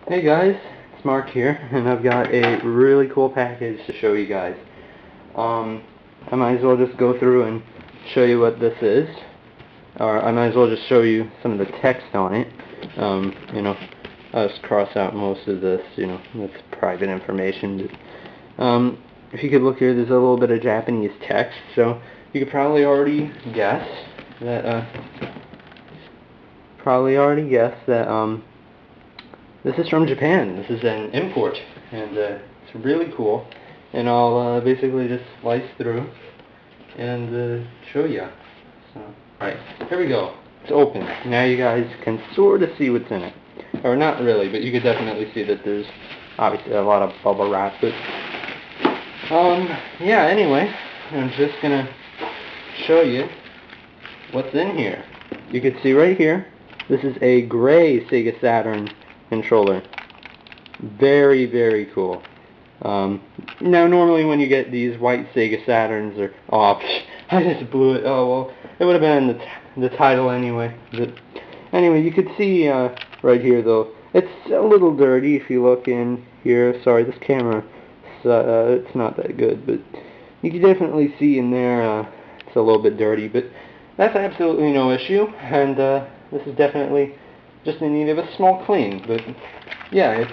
Hey guys, it's Mark here, and I've got a really cool package to show you guys. I might as well just go through and show you what this is, or I might as well just show you some of the text on it. I'll just cross out most of this, that's private information. If you could look here, there's a little bit of Japanese text, so you could probably already guess that, this is from Japan. This is an import, and it's really cool. And I'll basically just slice through and show you. So, alright, here we go. It's open. Now you guys can sort of see what's in it. Or not really, but you can definitely see that there's obviously a lot of bubble wrap. But, yeah, anyway, I'm just going to show you what's in here. You can see right here, this is a gray Sega Saturn controller. Very, very cool. Now normally when you get these white Sega Saturns I just blew it. Oh well, it would have been in the title anyway. But anyway, you could see right here though, it's a little dirty if you look in here. Sorry, this camera, it's not that good, but you can definitely see in there it's a little bit dirty, but that's absolutely no issue, and this is definitely just in need of a small clean, but yeah, it's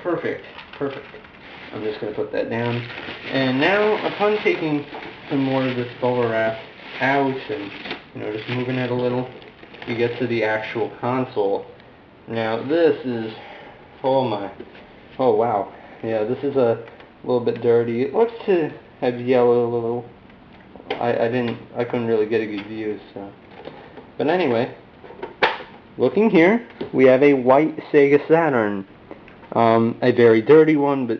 perfect. I'm just going to put that down. And now, upon taking some more of this bubble wrap out and, just moving it a little, you get to the actual console. Now, this is, oh wow. Yeah, this is a little bit dirty. It looks to have yellow a little. I couldn't really get a good view, so. But anyway, looking here, we have a white Sega Saturn. A very dirty one, but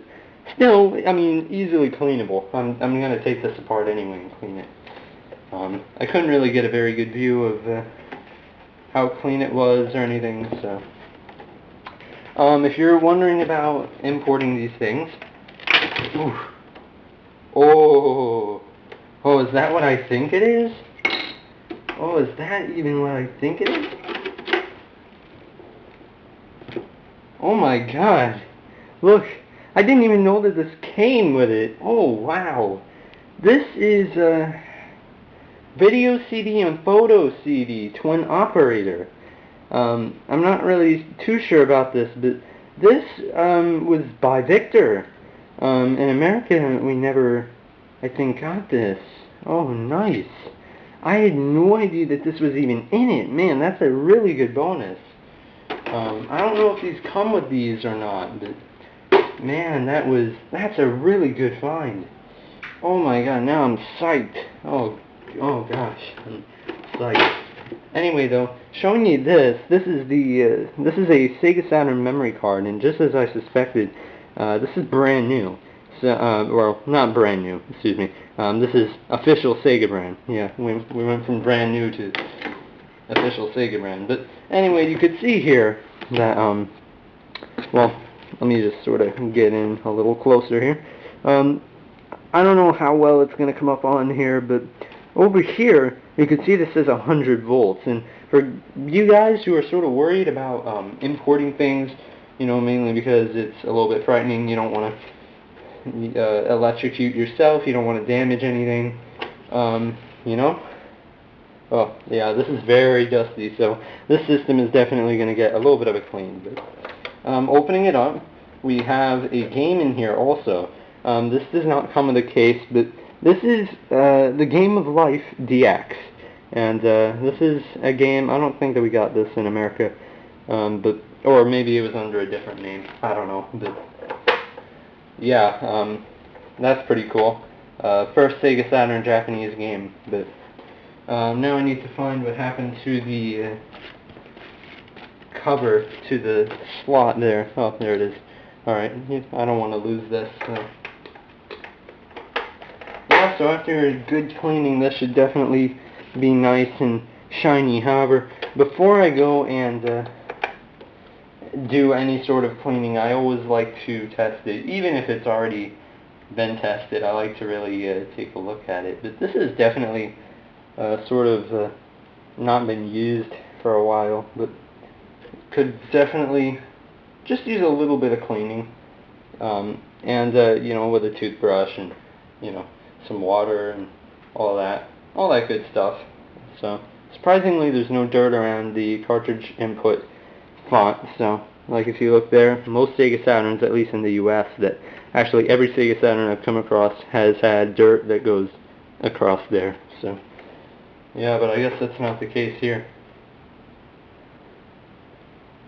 still, I mean, easily cleanable. I'm going to take this apart anyway and clean it. I couldn't really get a very good view of how clean it was or anything, so. If you're wondering about importing these things, oh, is that what I think it is? Oh, is that even what I think it is? Oh my god. Look, I didn't even know that this came with it. Oh wow. This is a video CD and photo CD, twin operator. I'm not really too sure about this, but this was by Victor. In America, we never, I think, got this. Oh, nice. I had no idea that this was even in it. Man, that's a really good bonus. I don't know if these come with these or not, but man, that's a really good find. Oh my god, now I'm psyched. Oh gosh, I'm psyched. Anyway though, showing you this is a Sega Saturn memory card, and just as I suspected, this is brand new. So, well, not brand new, excuse me. This is official Sega brand. Yeah, we went from brand new to official Sega brand. But anyway, you could see here that, well, let me just sort of get in a little closer here. I don't know how well it's going to come up on here, but over here, you can see this says 100 volts. And for you guys who are sort of worried about importing things, mainly because it's a little bit frightening, you don't want to electrocute yourself, you don't want to damage anything, Oh, yeah, this is very dusty, so this system is definitely going to get a little bit of a clean. But opening it up, we have a game in here also. This does not come with a case, but this is the Game of Life DX. And this is a game, I don't think that we got this in America, or maybe it was under a different name, I don't know. But yeah, that's pretty cool. First Sega Saturn Japanese game, but now I need to find what happened to the cover to the slot there. Oh, there it is. Alright, I don't want to lose this. Yeah, so after a good cleaning, this should definitely be nice and shiny. However, before I go and do any sort of cleaning, I always like to test it. Even if it's already been tested, I like to really take a look at it. But this is definitely sort of not been used for a while, but could definitely just use a little bit of cleaning, and you know, with a toothbrush and, you know, some water and all that good stuff. So surprisingly, there's no dirt around the cartridge input font. So like if you look there, most Sega Saturns, at least in the US, that actually every Sega Saturn I've come across has had dirt that goes across there. So yeah, but I guess that's not the case here.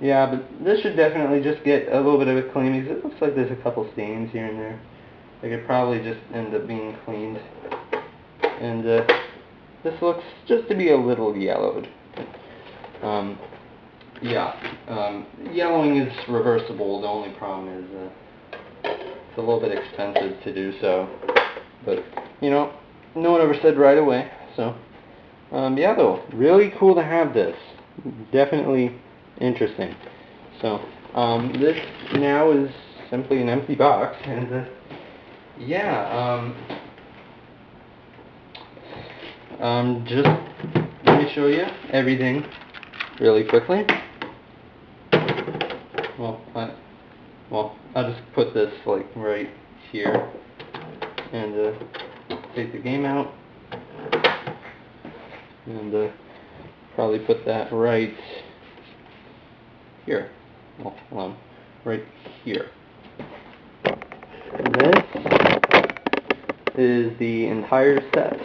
Yeah, but this should definitely just get a little bit of a clean, because it looks like there's a couple stains here and there. They could probably just end up being cleaned. And this looks just to be a little yellowed. Yellowing is reversible. The only problem is it's a little bit expensive to do so. But, you know, no one ever said right away. So, yeah, though, really cool to have this. Definitely interesting. So, this now is simply an empty box, and yeah, just let me show you everything really quickly. Well, I'll just put this like right here, and take the game out, and probably put that right here. Well, hold on, right here. This is the entire set.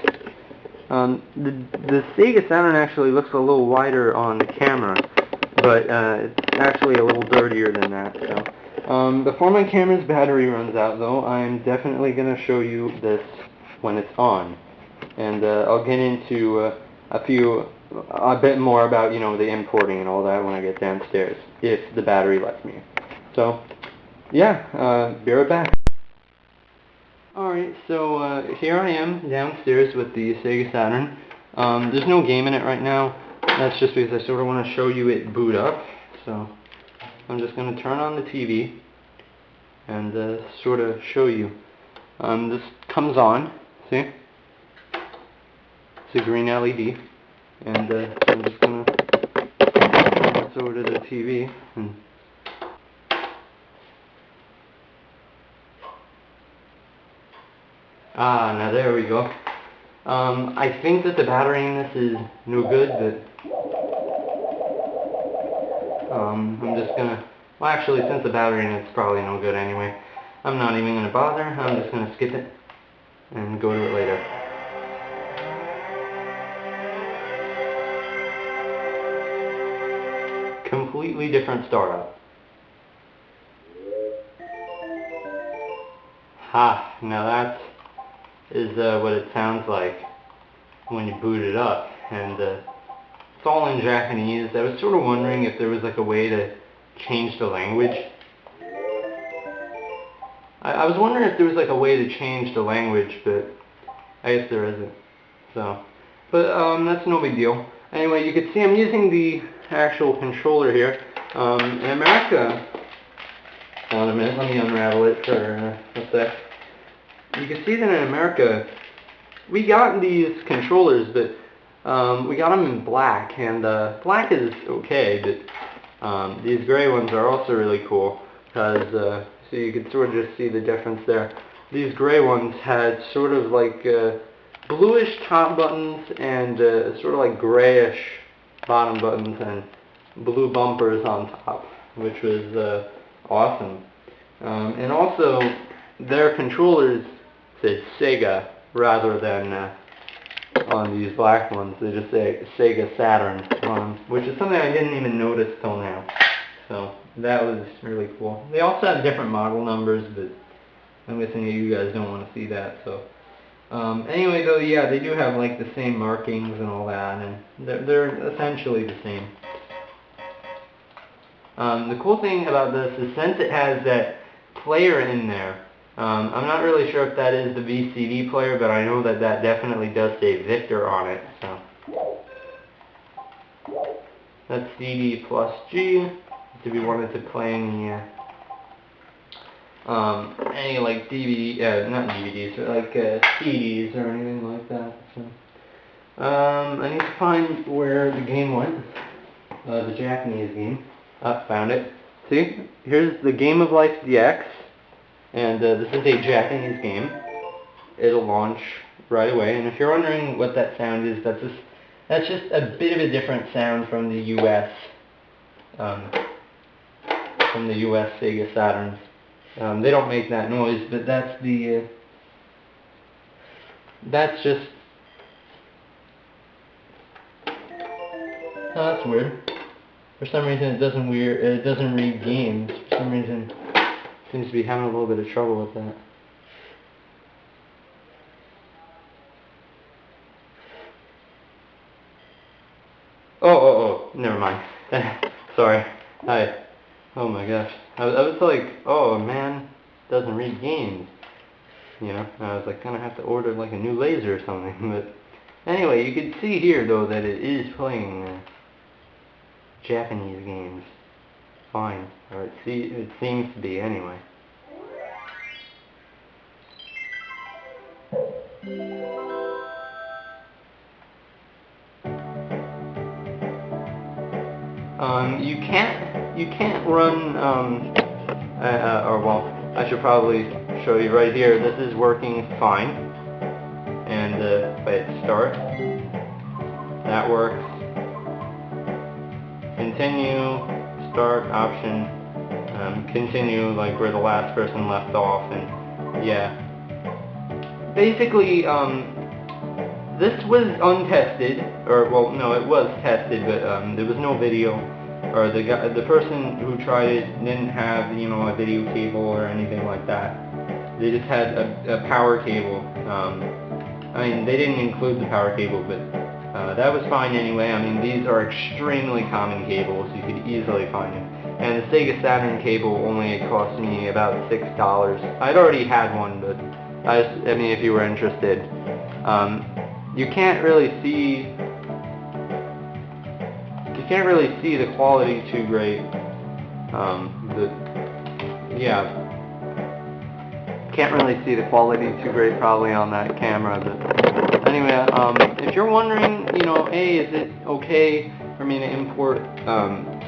The Sega Saturn actually looks a little wider on the camera, but it's actually a little dirtier than that. So, before my camera's battery runs out, though, I'm definitely going to show you this when it's on, and I'll get into a bit more about, you know, the importing and all that when I get downstairs, if the battery lets me. So, yeah, be right back. Alright, so here I am downstairs with the Sega Saturn. There's no game in it right now. That's just because I sort of want to show you it boot up. So I'm just going to turn on the TV and sort of show you. This comes on, see? It's a green LED. And I'm just going to turn this over to the TV. And now there we go. I think that the battery in this is no good, but I'm just gonna, well actually, since the battery in it's probably no good anyway, I'm not even gonna bother. I'm just gonna skip it and go to it later. Completely different startup. Ha, now that is what it sounds like when you boot it up, and it's all in Japanese. I was sort of wondering if there was like a way to change the language. I was wondering if there was like a way to change the language, but I guess there isn't. So, but that's no big deal. Anyway, you can see I'm using the actual controller here. In America, hold on a minute, let me unravel it for a sec. You can see that in America, we got these controllers, but we got them in black, and black is okay, but these gray ones are also really cool, because so you can sort of just see the difference there. These gray ones had sort of like bluish top buttons and sort of like grayish bottom buttons and blue bumpers on top, which was awesome. And also, their controllers said Sega rather than on these black ones. They just say Sega Saturn, which is something I didn't even notice till now. So that was really cool. They also have different model numbers, but I'm guessing you guys don't want to see that. So anyway, though, yeah, they do have like the same markings and all that, and they're essentially the same. The cool thing about this is, since it has that player in there, I'm not really sure if that is the VCD player, but I know that that definitely does say Victor on it. So that's CD plus G, if you wanted to play any like DVD, not DVDs, but like CDs or anything like that. So I need to find where the game went, the Japanese game. Found it. See, here's the Game of Life DX, and this is a Japanese game. It'll launch right away, and if you're wondering what that sound is, that's just a bit of a different sound from the U.S. Sega Saturns. They don't make that noise, but that's just. Oh, that's weird. For some reason, it doesn't read games. For some reason, it seems to be having a little bit of trouble with that. Oh, never mind. Sorry. Oh my gosh. I was like, oh man, doesn't read games. You know, I was like, gonna have to order like a new laser or something. But anyway, you can see here though that it is playing Japanese games. Fine. Or it seems to be anyway. You can't run, or well, I should probably show you right here. This is working fine. And if I hit start, that works. Continue, start option, continue like where the last person left off, and yeah. Basically, this was untested, or well, no, it was tested, but there was no video, or the person who tried it didn't have, you know, a video cable or anything like that. They just had a power cable. I mean, they didn't include the power cable, but that was fine anyway. I mean, these are extremely common cables. You could easily find them. And the Sega Saturn cable only cost me about $6. I'd already had one, but I mean, if you were interested. You can't really see the quality too great. Yeah, can't really see the quality too great probably on that camera. But anyway, if you're wondering, you know, hey, is it okay for me to import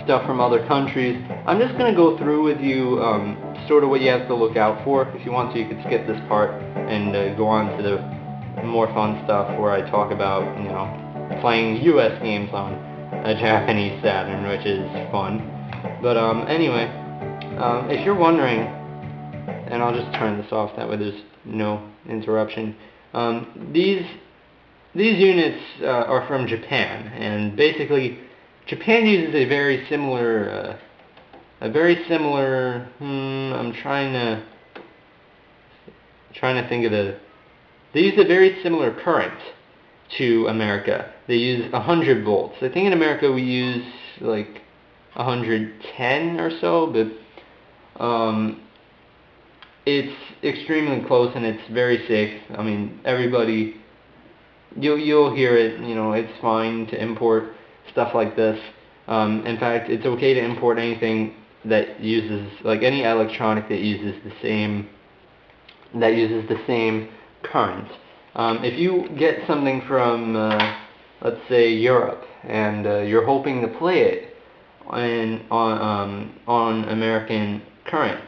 stuff from other countries? I'm just gonna go through with you sort of what you have to look out for. If you want to, you could skip this part and go on to the more fun stuff where I talk about, you know, playing US games on a Japanese Saturn, which is fun. But anyway, if you're wondering, and I'll just turn this off, that way there's no interruption. These units are from Japan, and basically Japan uses a very similar, I'm trying to think of they use a very similar current to America. They use 100 volts. I think in America we use like 110 or so, but it's extremely close and it's very safe. I mean, everybody, you'll hear it. You know, it's fine to import stuff like this. In fact, it's okay to import anything that uses, like any electronic that uses the same current. If you get something from, let's say, Europe, and you're hoping to play it on American current,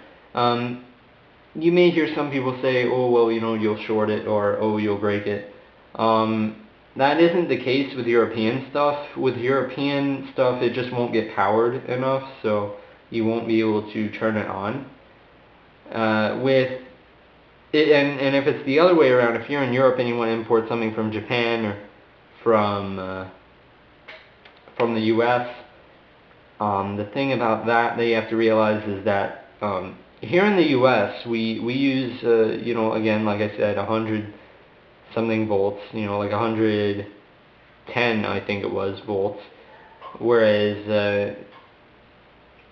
you may hear some people say, oh, well, you know, you'll short it, or oh, you'll break it. That isn't the case with European stuff. With European stuff, it just won't get powered enough, so you won't be able to turn it on. And if it's the other way around, if you're in Europe and you want to import something from Japan or from the U.S., the thing about that you have to realize is that here in the U.S. we use you know, again, like I said, 100 something volts, you know, like 110 I think it was volts, whereas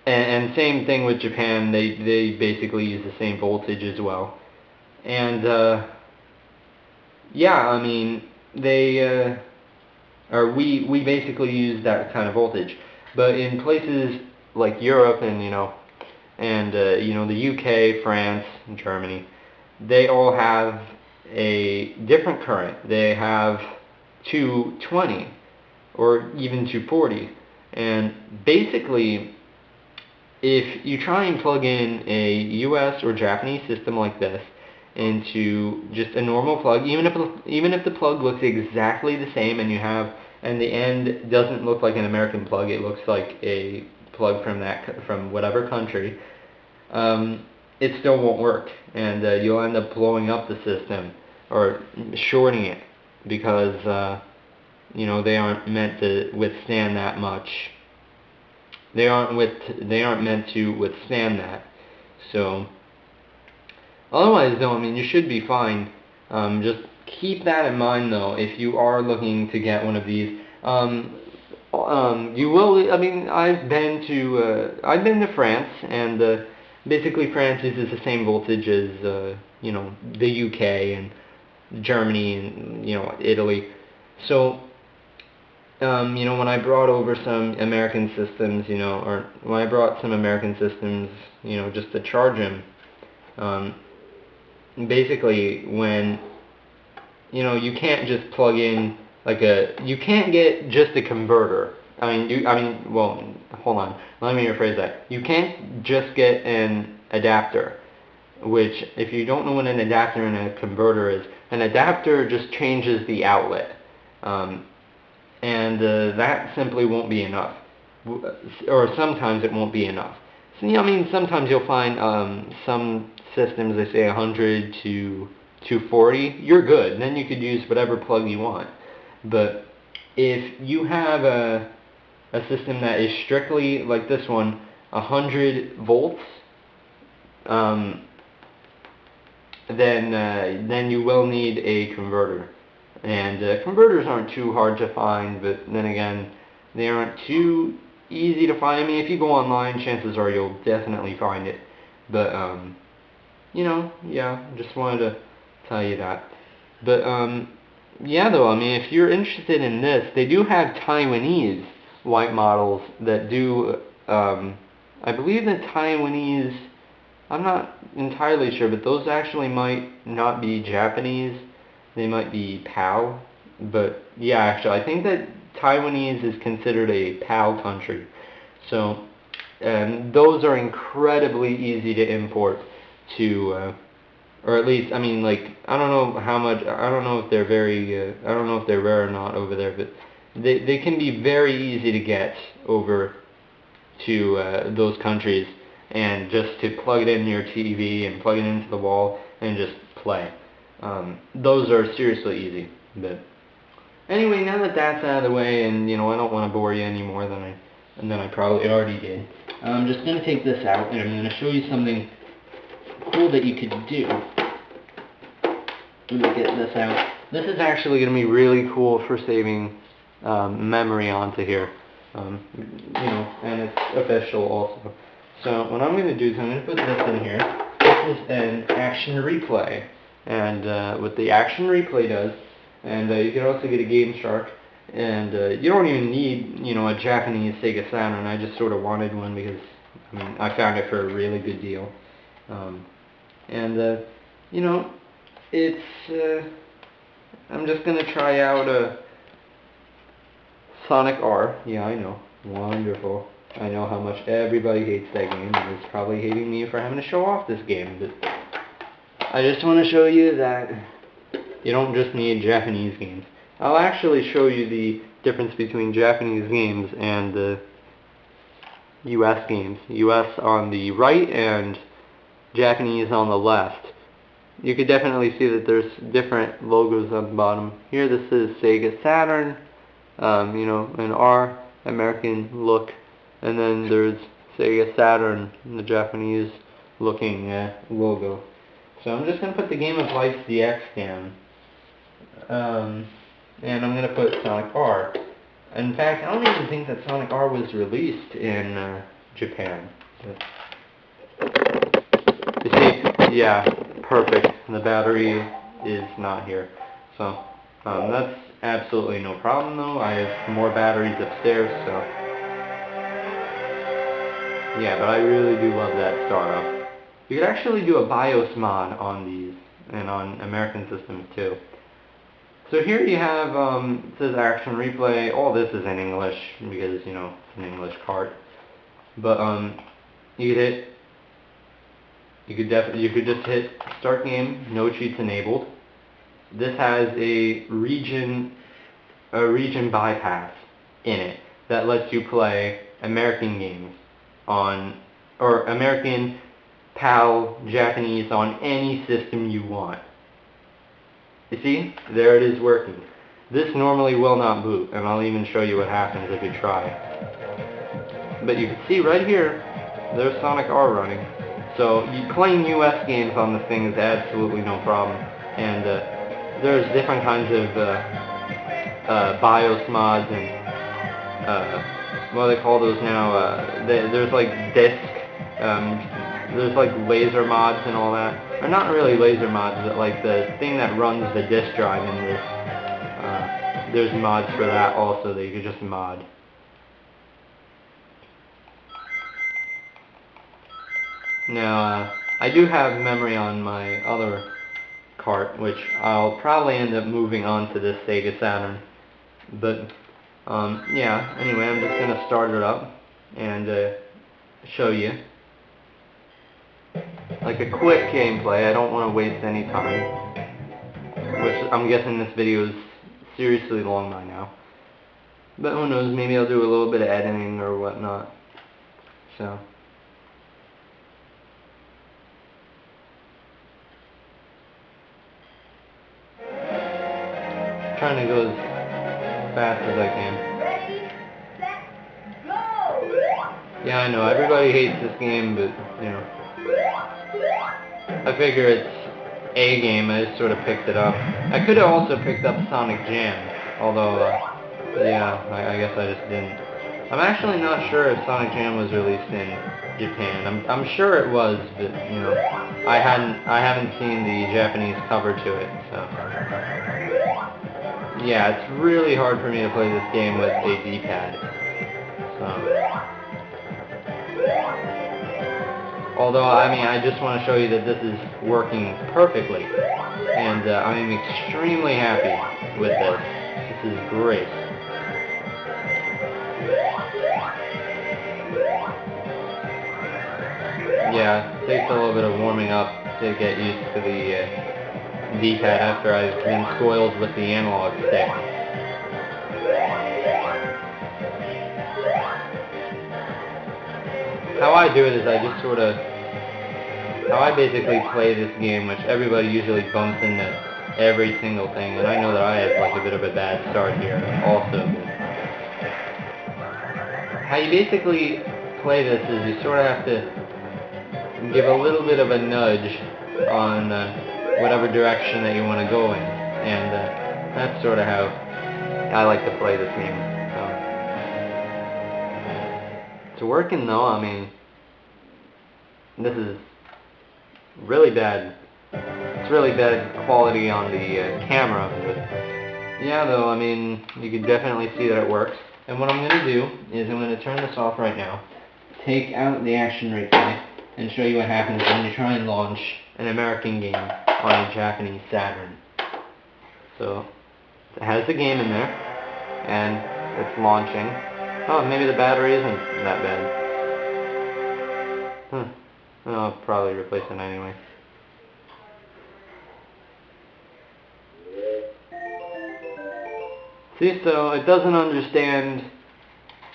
and same thing with Japan, they basically use the same voltage as well. And yeah, I mean, we basically use that kind of voltage. But in places like Europe and you know the UK, France, and Germany, they all have a different current. They have 220 or even 240, and basically if you try and plug in a US or Japanese system like this into just a normal plug, even if the plug looks exactly the same and the end doesn't look like an American plug, it looks like a plug from whatever country, it still won't work, and you'll end up blowing up the system or shorting it because they aren't meant to withstand that much. They aren't meant to withstand that. So otherwise, though, I mean, you should be fine. Just keep that in mind, though, if you are looking to get one of these. You will. I mean, I've been to France, and basically France uses the same voltage as the UK and Germany and Italy. So when I brought over some American systems, or when I brought some American systems, just to charge them, basically when, you can't just plug in you can't get just a converter. Well, hold on, let me rephrase that. You can't just get an adapter, which, if you don't know what an adapter and a converter is, an adapter just changes the outlet. And that simply won't be enough, or sometimes it won't be enough. So, sometimes you'll find some systems, they say 100 to 240, you're good, then you could use whatever plug you want. But if you have a system that is strictly, like this one, 100 volts, then you will need a converter. And converters aren't too hard to find, but then again, they aren't too easy to find. I mean, if you go online, chances are you'll definitely find it. But, yeah, just wanted to tell you that. But, yeah, though, I mean, if you're interested in this, they do have Taiwanese white models that do, I believe the Taiwanese, I'm not entirely sure, but those actually might not be Japanese. They might be PAL, but yeah, actually, I think that Taiwanese is considered a PAL country. So, those are incredibly easy to import to, or at least, I mean, like, I don't know how much, I don't know if they're I don't know if they're rare or not over there, but they can be very easy to get over to those countries, and just to plug it in your TV and plug it into the wall and just play. Those are seriously easy. But anyway, now that that's out of the way, and I don't want to bore you any more than I probably already did, I'm just going to take this out, and I'm going to show you something cool that you could do. Let me get this out. This is actually going to be really cool for saving memory onto here. And it's official also. So what I'm going to do is I'm going to put this in here. This is an action replay. And what the action replay does, and you can also get a Game Shark, and you don't even need, a Japanese Sega Saturn. I just sort of wanted one because, I found it for a really good deal. It's, I'm just going to try out Sonic R. Yeah, I know. Wonderful. I know how much everybody hates that game, and is probably hating me for having to show off this game, but I just want to show you that you don't just need Japanese games. I'll actually show you the difference between Japanese games and the US games. US on the right and Japanese on the left. You could definitely see that there's different logos on the bottom. Here this is Sega Saturn, an R, American look, and then there's Sega Saturn, the Japanese looking logo. So I'm just going to put the Game of Life DX down, and I'm going to put Sonic R. In fact, I don't even think that Sonic R was released in Japan. You see, yeah, perfect. The battery is not here. So that's absolutely no problem though. I have more batteries upstairs, so yeah, but I really do love that startup. You could actually do a BIOS mod on these, and on American systems too. So here you have, it says action replay. All this is in English, because, it's an English cart. But, you could just hit start game, no cheats enabled. This has a region bypass in it that lets you play American games or American, PAL, Japanese on any system you want. You see? There it is working. This normally will not boot, and I'll even show you what happens if you try. But you can see right here, there's Sonic R running. So playing US games on this thing is absolutely no problem. And there's different kinds of BIOS mods and what do they call those now? There's like disk, there's like laser mods and all that. Or not really laser mods, but like the thing that runs the disk drive in this. There's mods for that also that you could just mod. Now, I do have memory on my other cart, which I'll probably end up moving on to this Sega Saturn. But, yeah, anyway, I'm just going to start it up and show you. Like a quick gameplay, I don't want to waste any time. Which I'm guessing this video is seriously long by now. But who knows, maybe I'll do a little bit of editing or whatnot. So. Trying to go as fast as I can. Ready, set, go! Yeah, I know, everybody hates this game, but, you know. I figure it's a game, I just sort of picked it up. I could have also picked up Sonic Jam, although, yeah, I guess I just didn't. I'm actually not sure if Sonic Jam was released in Japan. I'm sure it was, but, you know, I haven't seen the Japanese cover to it, so. Yeah, it's really hard for me to play this game with a D-pad. So. Although, I mean, I just want to show you that this is working perfectly. And I'm extremely happy with this. This is great. Yeah, it takes a little bit of warming up to get used to the D-pad after I've been spoiled with the analog stick. How I do it is I just sort of, how I basically play this game, which everybody usually bumps into every single thing, and I know that I have like a bit of a bad start here also. How you basically play this is you sort of have to give a little bit of a nudge on whatever direction that you want to go in, and that's sort of how I like to play this game. It's working though. I mean, this is really bad. It's really bad quality on the camera, but yeah, though, I mean, you can definitely see that it works. And what I'm going to do is I'm going to turn this off right now, take out the action replay, and show you what happens when you try and launch an American game on a Japanese Saturn. So, it has the game in there, and it's launching. Oh, maybe the battery isn't that bad. Well, I'll probably replace it anyway. See, so it doesn't understand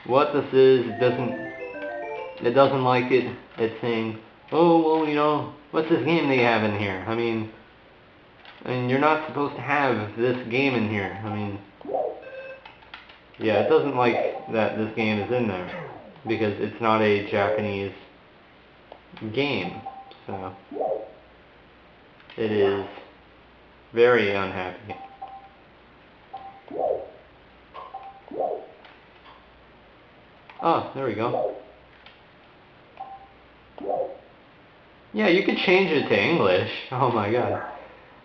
what this is. It doesn't like it. It's saying, oh, well, you know, what's this game they have in here? I mean, you're not supposed to have this game in here. I mean, yeah, it doesn't like that this game is in there because it's not a Japanese game. So it is very unhappy. Oh, there we go. Yeah, you could change it to English. Oh my god.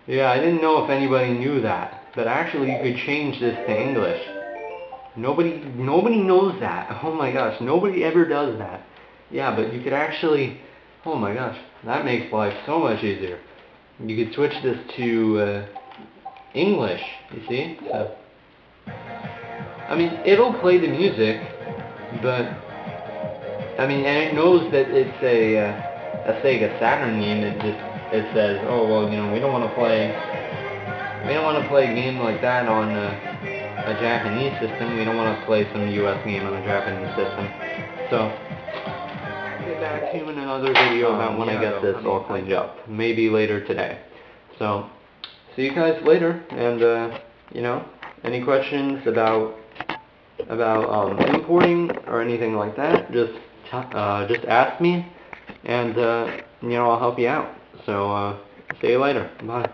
Yeah, I didn't know if anybody knew that. But actually you could change this to English. Nobody knows that. Oh my gosh, nobody ever does that. Yeah, but you could actually, oh my gosh, that makes life so much easier. You could switch this to English, you see? So, I mean, it'll play the music, but I mean, and it knows that it's a Sega Saturn game. It says, oh well, you know, we don't want to play a game like that on a Japanese system. We don't want to play some U.S. game on a Japanese system. So I'll get back to you in another video about when I get this all cleaned up. Maybe later today. So see you guys later. And you know, any questions about importing or anything like that, just ask me, and you know, I'll help you out. So see you later. Bye.